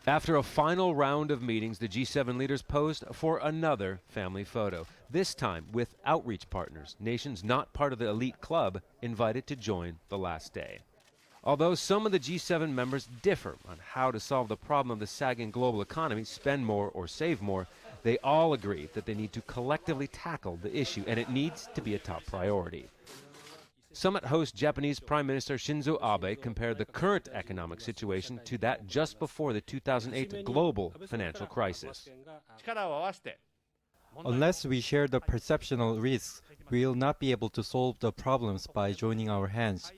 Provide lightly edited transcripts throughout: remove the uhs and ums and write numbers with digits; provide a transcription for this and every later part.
After a final round of meetings, the G7 leaders posed for another family photo, this time with outreach partners, nations not part of the elite club invited to join the last day. Although some of the G7 members differ on how to solve the problem of the sagging global economy, spend more or save more, they all agree that they need to collectively tackle the issue and it needs to be a top priority. Summit host Japanese Prime Minister Shinzo Abe compared the current economic situation to that just before the 2008 global financial crisis. Unless we share the perceptional risks, we will not be able to solve the problems by joining our hands.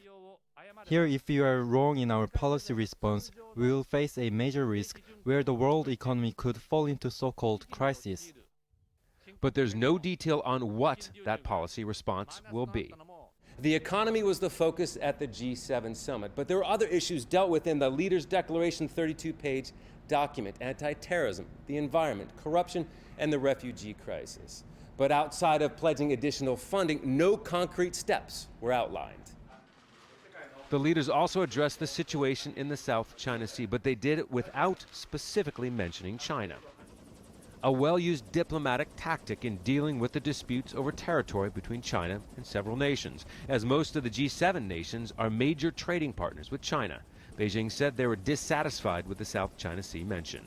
Here, if we are wrong in our policy response, we will face a major risk where the world economy could fall into so-called crisis. But there's no detail on what that policy response will be. The economy was the focus at the G7 summit, but there were other issues dealt with in the Leaders' Declaration 32-page document: anti-terrorism, the environment, corruption, and the refugee crisis. But outside of pledging additional funding, no concrete steps were outlined. The leaders also addressed the situation in the South China Sea, but they did it without specifically mentioning China. A well-used diplomatic tactic in dealing with the disputes over territory between China and several nations, as most of the G7 nations are major trading partners with China. Beijing said they were dissatisfied with the South China Sea mention.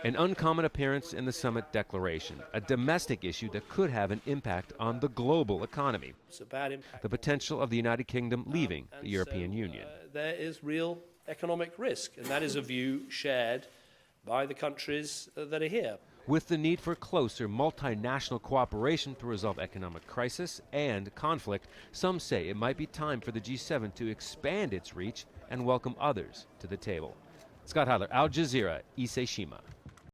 An uncommon appearance in the summit declaration, a domestic issue that could have an impact on the global economy, the potential of the United Kingdom leaving the European Union. There is real economic risk, and that is a view shared by the countries that are here. With the need for closer multinational cooperation to resolve economic crisis and conflict, some say it might be time for the G7 to expand its reach and welcome others to the table. Scott Heidler, Al Jazeera, Ise-Shima.